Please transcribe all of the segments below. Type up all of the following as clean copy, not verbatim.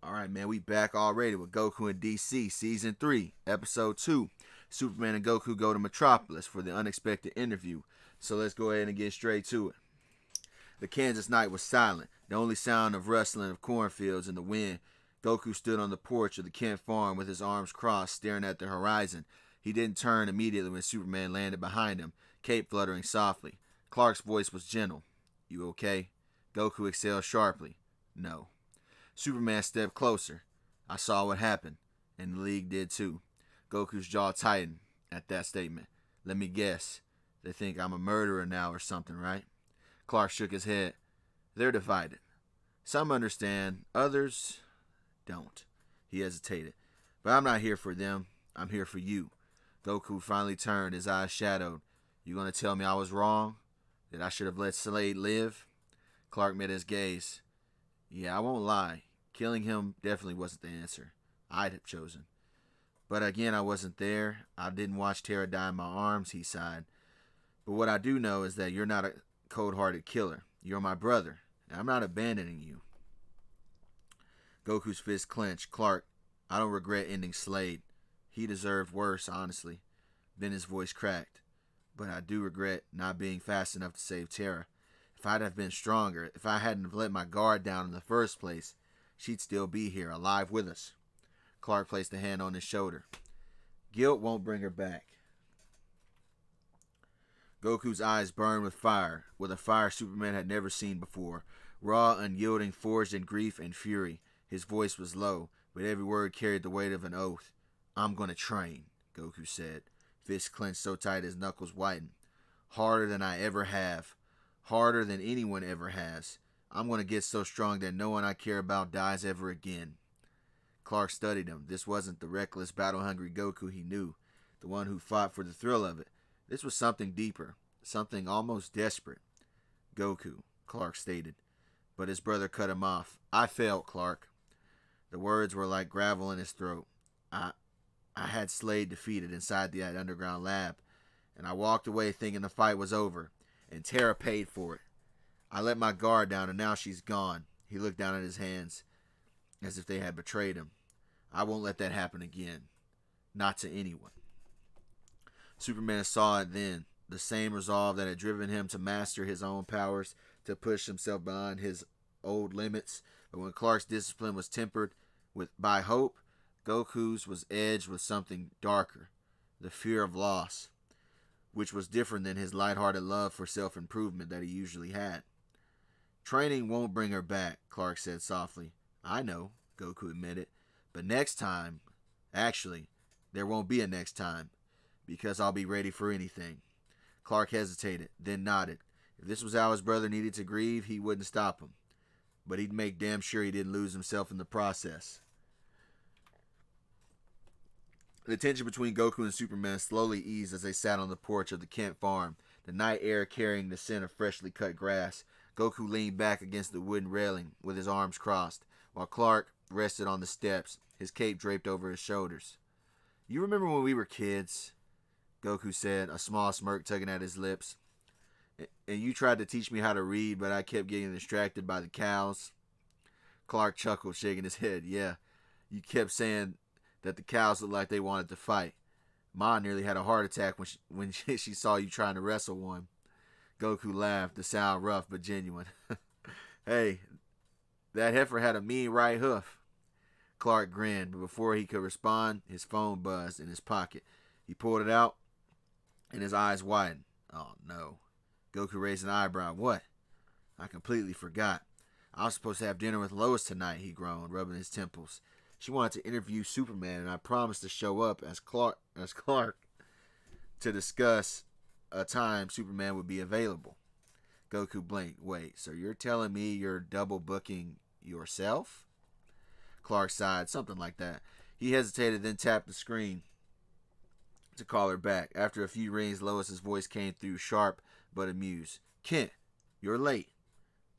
All right, man, we back already with Goku and DC Season 3, Episode 2. Superman and Goku go to Metropolis for the unexpected interview. So let's go ahead and get straight to it. The Kansas night was silent, the only sound of rustling of cornfields in the wind. Goku stood on the porch of the Kent farm with his arms crossed, staring at the horizon. He didn't turn immediately when Superman landed behind him, cape fluttering softly. Clark's voice was gentle. "You okay?" Goku exhaled sharply. "No." Superman stepped closer. "I saw what happened, and the League did too." Goku's jaw tightened at that statement. "Let me guess. They think I'm a murderer now or something, right?" Clark shook his head. "They're divided. Some understand, others don't." He hesitated. "But I'm not here for them. I'm here for you." Goku finally turned, his eyes shadowed. "You gonna tell me I was wrong? That I should have let Slade live?" Clark met his gaze. "Yeah, I won't lie. Killing him definitely wasn't the answer I'd have chosen. But again, I wasn't there. I didn't watch Terra die in my arms," he sighed. "But what I do know is that you're not a cold-hearted killer. You're my brother, and I'm not abandoning you." Goku's fist clenched. "Clark, I don't regret ending Slade. He deserved worse, honestly." Then his voice cracked. "But I do regret not being fast enough to save Terra. If I'd have been stronger, if I hadn't let my guard down in the first place, she'd still be here, alive with us." Clark placed a hand on his shoulder. "Guilt won't bring her back." Goku's eyes burned with a fire Superman had never seen before, raw, unyielding, forged in grief and fury. His voice was low, but every word carried the weight of an oath. "I'm gonna train," Goku said, fists clenched so tight his knuckles whitened. "Harder than I ever have. Harder than anyone ever has. I'm gonna get so strong that no one I care about dies ever again." Clark studied him. This wasn't the reckless, battle-hungry Goku he knew, the one who fought for the thrill of it. This was something deeper, something almost desperate. "Goku," Clark stated, but his brother cut him off. "I failed, Clark." The words were like gravel in his throat. I had Slade defeated inside that underground lab, and I walked away thinking the fight was over, and Terra paid for it. I let my guard down, and now she's gone." He looked down at his hands as if they had betrayed him. "I won't let that happen again. Not to anyone." Superman saw it then, the same resolve that had driven him to master his own powers, to push himself beyond his old limits. But when Clark's discipline was tempered by hope, Goku's was edged with something darker, the fear of loss, which was different than his lighthearted love for self-improvement that he usually had. "Training won't bring her back," Clark said softly. "I know," Goku admitted. "But next time, actually, there won't be a next time, because I'll be ready for anything." Clark hesitated, then nodded. If this was how his brother needed to grieve, he wouldn't stop him. But he'd make damn sure he didn't lose himself in the process. The tension between Goku and Superman slowly eased as they sat on the porch of the Kent farm, the night air carrying the scent of freshly cut grass. Goku leaned back against the wooden railing with his arms crossed, while Clark rested on the steps, his cape draped over his shoulders. "You remember when we were kids?" Goku said, a small smirk tugging at his lips. "And you tried to teach me how to read, but I kept getting distracted by the cows." Clark chuckled, shaking his head. "Yeah, you kept saying that the cows looked like they wanted to fight. Ma nearly had a heart attack when she saw you trying to wrestle one." Goku laughed, the sound rough but genuine. "Hey, that heifer had a mean right hoof." Clark grinned, but before he could respond, his phone buzzed in his pocket. He pulled it out, and his eyes widened. "Oh, no." Goku raised an eyebrow. "What?" "I completely forgot. I was supposed to have dinner with Lois tonight," he groaned, rubbing his temples. "She wanted to interview Superman, and I promised to show up as Clark to discuss a time Superman would be available." Goku blinked. "Wait, so you're telling me you're double booking yourself?" Clark sighed, something like that. He hesitated, then tapped the screen to call her back. After a few rings, Lois's voice came through, sharp but amused. "Kent, you're late."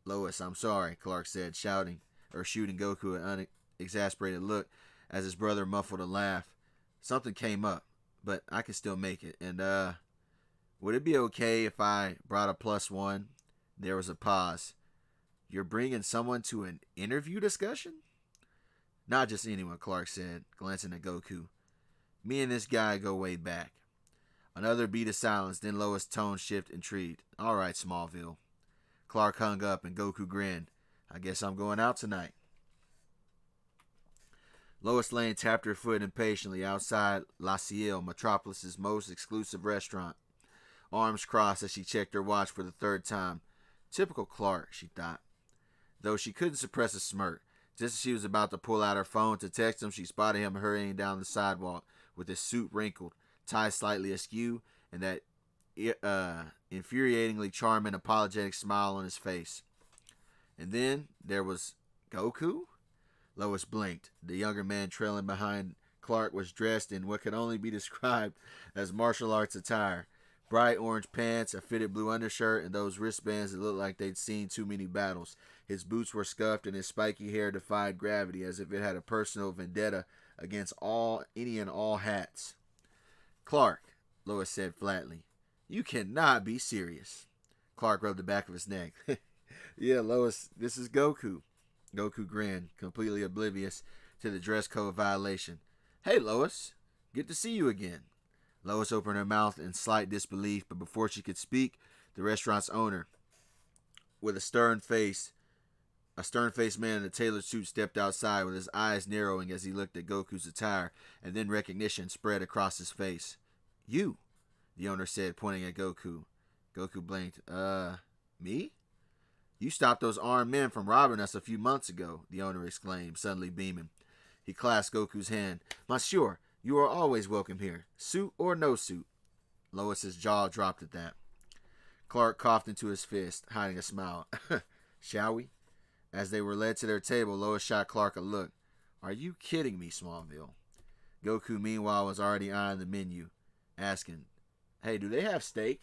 "Lois, I'm sorry," Clark said, shouting shooting Goku an exasperated look as his brother muffled a laugh. "Something came up, but I can still make it. And would it be okay if I brought a +1?" There was a pause. "You're bringing someone to an interview discussion?" Not just anyone, Clark said, glancing at Goku. Me and this guy go way back. Another beat of silence, then Lois' tone shifted, intrigued. All right, Smallville. Clark hung up and Goku grinned. I guess I'm going out tonight. Lois Lane tapped her foot impatiently outside La Ciel, Metropolis' most exclusive restaurant. Arms crossed as she checked her watch for the third time. Typical Clark, she thought. Though she couldn't suppress a smirk. Just as she was about to pull out her phone to text him, she spotted him hurrying down the sidewalk with his suit wrinkled, tie slightly askew, and that infuriatingly charming, apologetic smile on his face. And then there was Goku? Lois blinked. The younger man trailing behind Clark was dressed in what could only be described as martial arts attire. Bright orange pants, a fitted blue undershirt, and those wristbands that looked like they'd seen too many battles. His boots were scuffed, and his spiky hair defied gravity, as if it had a personal vendetta against any and all hats. Clark, Lois said flatly, you cannot be serious. Clark rubbed the back of his neck. Yeah, Lois, this is Goku. Goku grinned, completely oblivious to the dress code violation. Hey, Lois, good to see you again. Lois opened her mouth in slight disbelief, but before she could speak, the restaurant's owner, with a stern-faced man in a tailored suit, stepped outside with his eyes narrowing as he looked at Goku's attire, and then recognition spread across his face. You, the owner said, pointing at Goku. Goku blinked. Me? You stopped those armed men from robbing us a few months ago, the owner exclaimed, suddenly beaming. He clasped Goku's hand. Monsieur, you are always welcome here, suit or no suit. Lois's jaw dropped at that. Clark coughed into his fist, hiding a smile. Shall we? As they were led to their table, Lois shot Clark a look. Are you kidding me, Smallville? Goku, meanwhile, was already eyeing the menu, asking, Hey, do they have steak?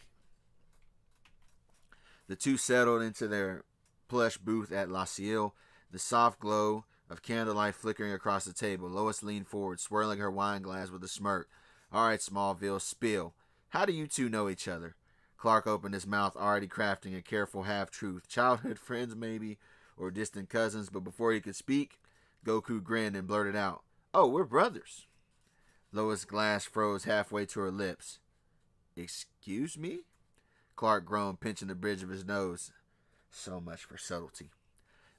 The two settled into their plush booth at La Ciel, the soft glow of candlelight flickering across the table. Lois leaned forward, swirling her wine glass with a smirk. All right, Smallville, spill. How do you two know each other? Clark opened his mouth, already crafting a careful half-truth. Childhood friends, maybe, or distant cousins, but before he could speak, Goku grinned and blurted out, Oh, we're brothers. Lois' glass froze halfway to her lips. Excuse me? Clark groaned, pinching the bridge of his nose. So much for subtlety.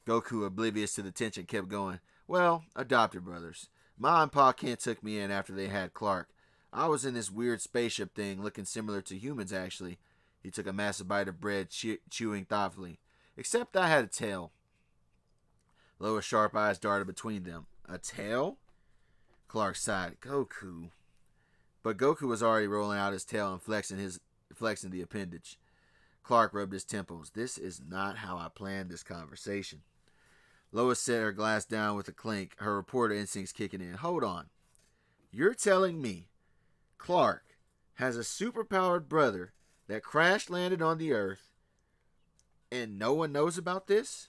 Goku, oblivious to the tension, kept going. Well, adopted brothers. Ma and Pa Kent took me in after they had Clark. I was in this weird spaceship thing, looking similar to humans, actually. He took a massive bite of bread, chewing thoughtfully. Except I had a tail. Lois' sharp eyes darted between them. A tail? Clark sighed. Goku. But Goku was already rolling out his tail and flexing the appendage. Clark rubbed his temples. This is not how I planned this conversation. Lois set her glass down with a clink, her reporter instincts kicking in. Hold on. You're telling me Clark has a superpowered brother that crash landed on the Earth and no one knows about this?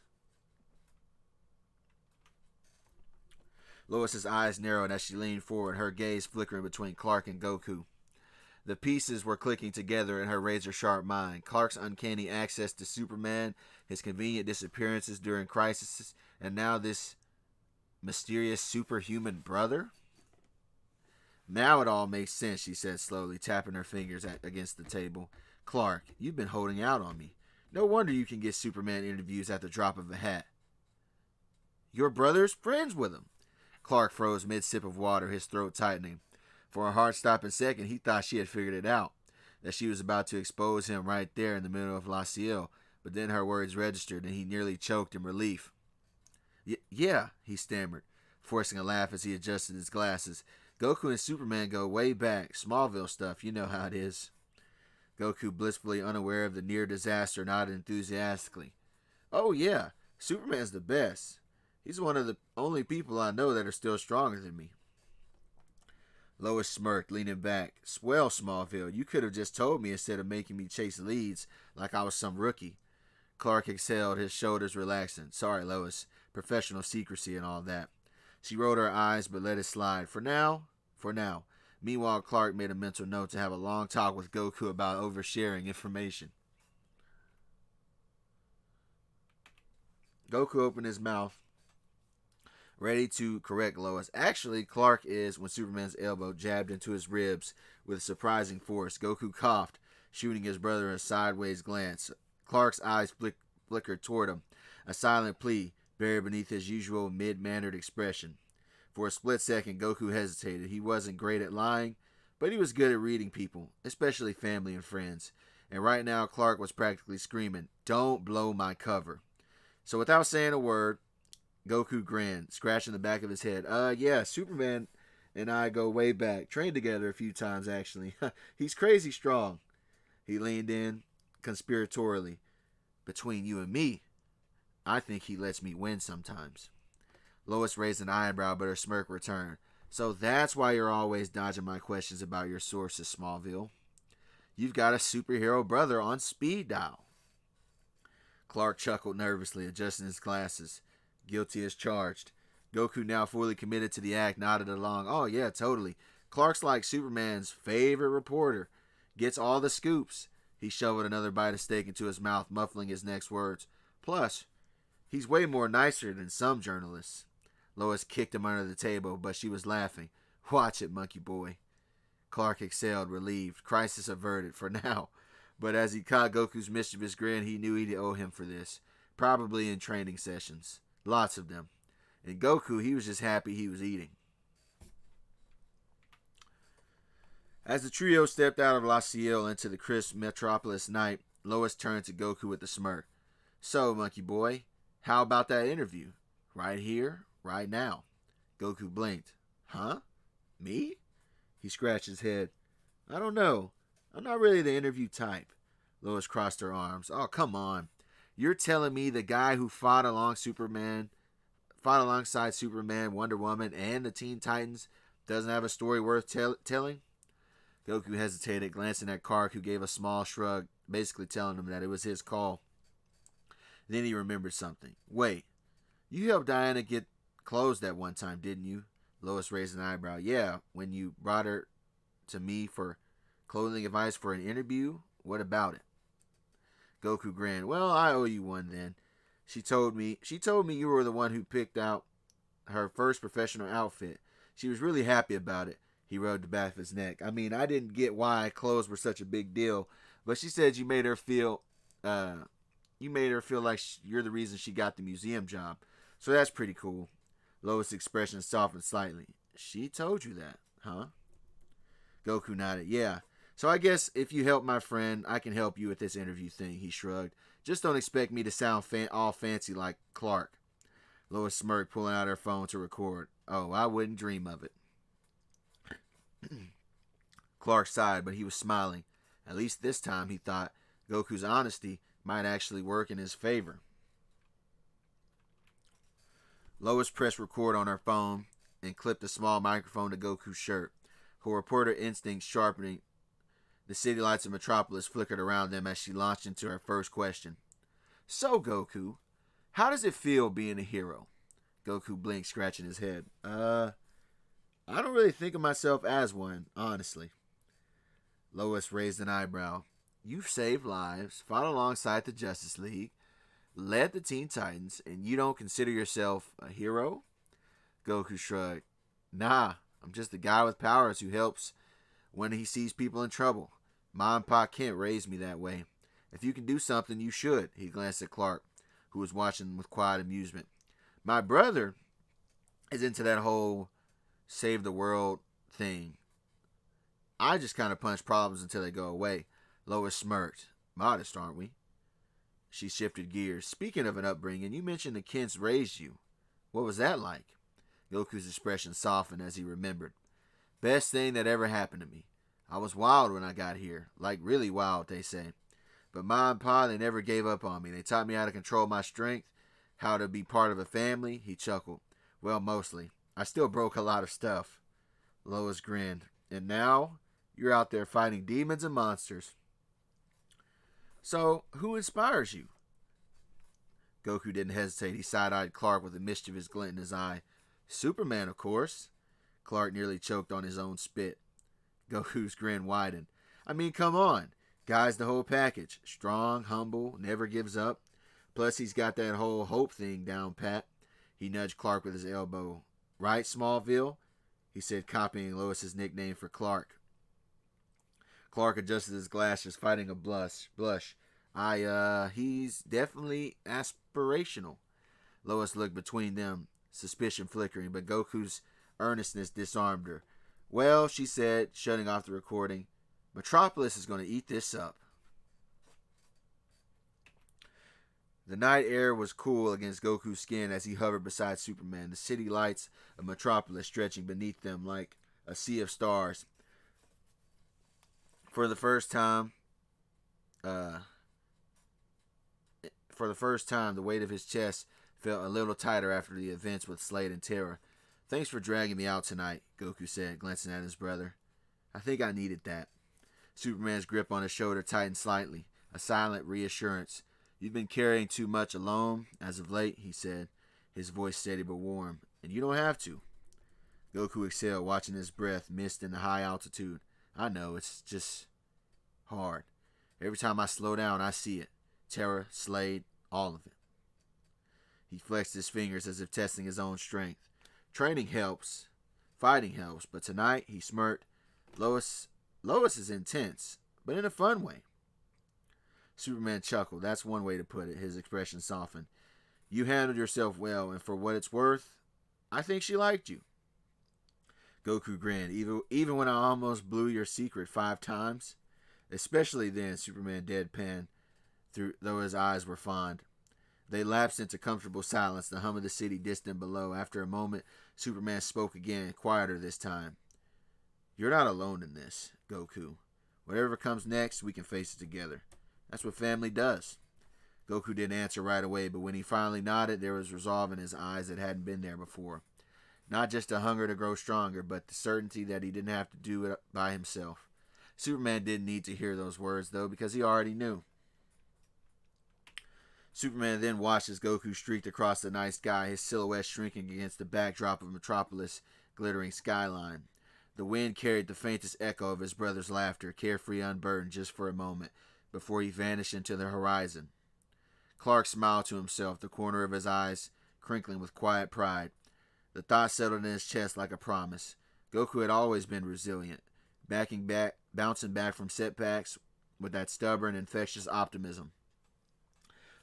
Lois's eyes narrowed as she leaned forward, her gaze flickering between Clark and Goku. The pieces were clicking together in her razor-sharp mind. Clark's uncanny access to Superman, his convenient disappearances during crises, and now this mysterious superhuman brother? Now it all makes sense, she said slowly, tapping her fingers against the table. Clark, you've been holding out on me. No wonder you can get Superman interviews at the drop of a hat. Your brother's friends with him. Clark froze mid-sip of water, his throat tightening. For a heart-stopping second, he thought she had figured it out, that she was about to expose him right there in the middle of La Ciel, but then her words registered, and he nearly choked in relief. Yeah, he stammered, forcing a laugh as he adjusted his glasses. Goku and Superman go way back. Smallville stuff, you know how it is. Goku, blissfully unaware of the near disaster, nodded enthusiastically. Oh yeah, Superman's the best. He's one of the only people I know that are still stronger than me. Lois smirked, leaning back. Swell, Smallville, you could have just told me instead of making me chase leads like I was some rookie. Clark exhaled, his shoulders relaxing. Sorry, Lois. Professional secrecy and all that. She rolled her eyes but let it slide. For now. Meanwhile, Clark made a mental note to have a long talk with Goku about oversharing information. Goku opened his mouth, ready to correct Lois. Actually, Clark is when Superman's elbow jabbed into his ribs with surprising force. Goku coughed, shooting his brother a sideways glance. Clark's eyes flickered toward him, a silent plea buried beneath his usual mid-mannered expression. For a split second, Goku hesitated. He wasn't great at lying, but he was good at reading people, especially family and friends. And right now, Clark was practically screaming, "Don't blow my cover." So without saying a word, Goku grinned, scratching the back of his head. Yeah, Superman and I go way back. Trained together a few times, actually. He's crazy strong. He leaned in conspiratorially. Between you and me, I think he lets me win sometimes. Lois raised an eyebrow, but her smirk returned. So that's why you're always dodging my questions about your sources, Smallville. You've got a superhero brother on speed dial. Clark chuckled nervously, adjusting his glasses. Guilty as charged. Goku, now fully committed to the act, nodded along. Oh, yeah, totally. Clark's like Superman's favorite reporter. Gets all the scoops. He shoveled another bite of steak into his mouth, muffling his next words. Plus, he's way more nicer than some journalists. Lois kicked him under the table, but she was laughing. Watch it, monkey boy. Clark exhaled, relieved. Crisis averted, for now. But as he caught Goku's mischievous grin, he knew he'd owe him for this. Probably in training sessions. Lots of them. And Goku, he was just happy he was eating. As the trio stepped out of La Ciel into the crisp Metropolis night, Lois turned to Goku with a smirk. So, monkey boy, how about that interview? Right here, right now. Goku blinked. Huh? Me? He scratched his head. I don't know. I'm not really the interview type. Lois crossed her arms. Oh, come on. You're telling me the guy who fought alongside Superman, Wonder Woman, and the Teen Titans doesn't have a story worth telling? Goku hesitated, glancing at Clark, who gave a small shrug, basically telling him that it was his call. Then he remembered something. Wait, you helped Diana get clothes that one time, didn't you? Lois raised an eyebrow. Yeah, when you brought her to me for clothing advice for an interview? What about it? Goku grinned. Well, I owe you one then. She told me you were the one who picked out her first professional outfit. She was really happy about it. He rubbed the back of his neck. I mean, I didn't get why clothes were such a big deal, but she said you made her feel like you're the reason she got the museum job. So that's pretty cool. Lois' expression softened slightly. She told you that, huh? Goku nodded. Yeah. So I guess if you help my friend, I can help you with this interview thing, he shrugged. Just don't expect me to sound all fancy like Clark. Lois smirked, pulling out her phone to record. Oh, I wouldn't dream of it. Clark sighed, but he was smiling. At least this time, he thought, Goku's honesty might actually work in his favor. Lois pressed record on her phone and clipped a small microphone to Goku's shirt. Her reporter instincts sharpening, the city lights of Metropolis flickered around them as she launched into her first question. So, Goku, how does it feel being a hero? Goku blinked, scratching his head. I don't really think of myself as one, honestly. Lois raised an eyebrow. You've saved lives, fought alongside the Justice League, led the Teen Titans, and you don't consider yourself a hero? Goku shrugged. Nah, I'm just a guy with powers who helps when he sees people in trouble. Ma and Pa Kent raised me that way. If you can do something, you should. He glanced at Clark, who was watching with quiet amusement. My brother is into that whole save the world thing. I just kind of punch problems until they go away. Lois smirked. Modest, aren't we? She shifted gears. Speaking of an upbringing, you mentioned the Kents raised you. What was that like? Goku's expression softened as he remembered. Best thing that ever happened to me. I was wild when I got here. Like really wild, they say. But Ma and Pa, they never gave up on me. They taught me how to control my strength, how to be part of a family. He chuckled. Well, mostly. I still broke a lot of stuff. Lois grinned. And now, you're out there fighting demons and monsters. So, who inspires you? Goku didn't hesitate. He side-eyed Clark with a mischievous glint in his eye. Superman, of course. Clark nearly choked on his own spit. Goku's grin widened. I mean, come on. Guy's the whole package. Strong, humble, never gives up. Plus, he's got that whole hope thing down pat. He nudged Clark with his elbow. Right, Smallville? He said, copying Lois's nickname for Clark. Clark adjusted his glasses, fighting a blush. He's definitely aspirational. Lois looked between them, suspicion flickering, but Goku's earnestness disarmed her. Well, she said, shutting off the recording, Metropolis is going to eat this up. The night air was cool against Goku's skin as he hovered beside Superman, the city lights of Metropolis stretching beneath them like a sea of stars. For the first time, the weight of his chest felt a little tighter after the events with Slade and Terra. Thanks for dragging me out tonight, Goku said, glancing at his brother. I think I needed that. Superman's grip on his shoulder tightened slightly, a silent reassurance. You've been carrying too much alone as of late, he said, his voice steady but warm, and you don't have to. Goku exhaled, watching his breath mist in the high altitude. I know, it's just hard. Every time I slow down, I see it. Terra, Slade, all of it. He flexed his fingers as if testing his own strength. Training helps. Fighting helps. But tonight, he smirked. Lois is intense, but in a fun way. Superman chuckled. That's one way to put it. His expression softened. You handled yourself well, and for what it's worth, I think she liked you. Goku grinned. Even when I almost blew your secret 5 times? Especially then, Superman deadpanned, though his eyes were fond. They lapsed into comfortable silence, the hum of the city distant below. After a moment, Superman spoke again, quieter this time. You're not alone in this, Goku. Whatever comes next, we can face it together. That's what family does. Goku didn't answer right away, but when he finally nodded, there was resolve in his eyes that hadn't been there before. Not just a hunger to grow stronger, but the certainty that he didn't have to do it by himself. Superman didn't need to hear those words, though, because he already knew. Superman then watched as Goku streaked across the night sky, his silhouette shrinking against the backdrop of Metropolis' glittering skyline. The wind carried the faintest echo of his brother's laughter, carefree, unburdened just for a moment, before he vanished into the horizon. Clark smiled to himself, the corner of his eyes crinkling with quiet pride. The thought settled in his chest like a promise. Goku had always been resilient, bouncing back from setbacks with that stubborn, infectious optimism.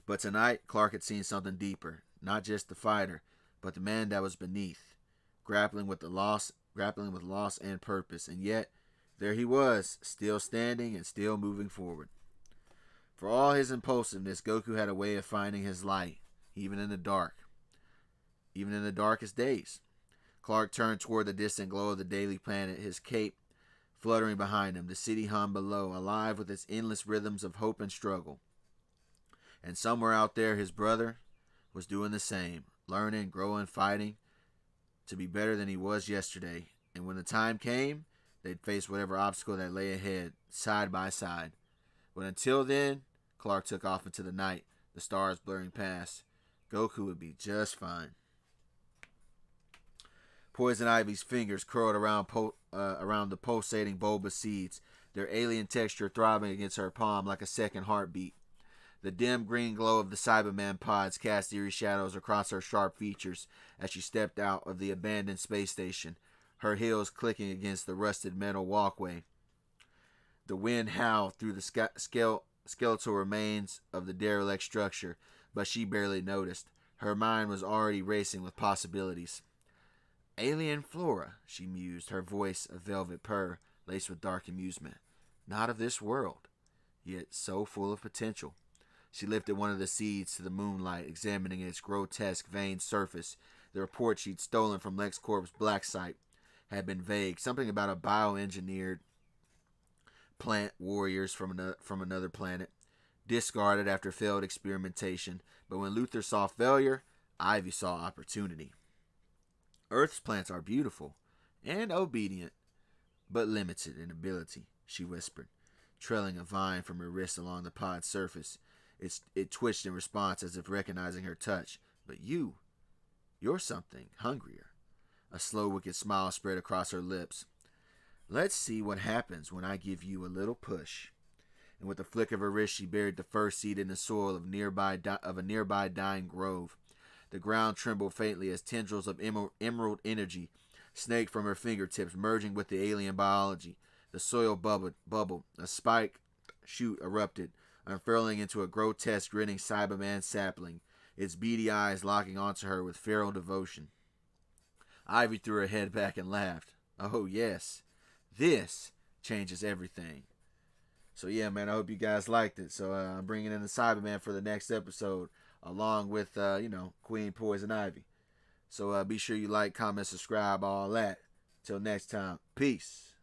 But tonight, Clark had seen something deeper, not just the fighter, but the man that was beneath, grappling with loss and purpose, and yet there he was, still standing and still moving forward. For all his impulsiveness, Goku had a way of finding his light, even in the darkest days. Clark turned toward the distant glow of the daily planet, his cape fluttering behind him, the city hum below, alive with its endless rhythms of hope and struggle. And somewhere out there, his brother was doing the same, learning, growing, fighting to be better than he was yesterday. And when the time came, they'd face whatever obstacle that lay ahead, side by side. But until then, Clark took off into the night, the stars blurring past. Goku would be just fine. Poison Ivy's fingers curled around the pulsating bulbous seeds, their alien texture throbbing against her palm like a second heartbeat. The dim green glow of the Cyberman pods cast eerie shadows across her sharp features as she stepped out of the abandoned space station, her heels clicking against the rusted metal walkway. The wind howled through the skeletal remains of the derelict structure, but she barely noticed. Her mind was already racing with possibilities. Alien flora, she mused, her voice a velvet purr laced with dark amusement. Not of this world, yet so full of potential. She lifted one of the seeds to the moonlight, examining its grotesque veined surface. The report she'd stolen from LexCorp's black site had been vague, something about a bioengineered plant warriors from another planet, discarded after failed experimentation. But when Luther saw failure, Ivy saw opportunity. Earth's plants are beautiful and obedient, but limited in ability, she whispered, trailing a vine from her wrist along the pod's surface. It twitched in response as if recognizing her touch. But you're something hungrier. A slow, wicked smile spread across her lips. Let's see what happens when I give you a little push. And with a flick of her wrist, she buried the first seed in the soil of a nearby dying grove. The ground trembled faintly as tendrils of emerald energy snaked from her fingertips, merging with the alien biology. The soil bubbled. A spike shoot erupted, unfurling into a grotesque, grinning Cyberman sapling, its beady eyes locking onto her with feral devotion. Ivy threw her head back and laughed. Oh, yes. This changes everything. So, yeah, man, I hope you guys liked it. So, I'm bringing in the Cyberman for the next episode, along with, Queen Poison Ivy. So, be sure you like, comment, subscribe, all that. Till next time, peace.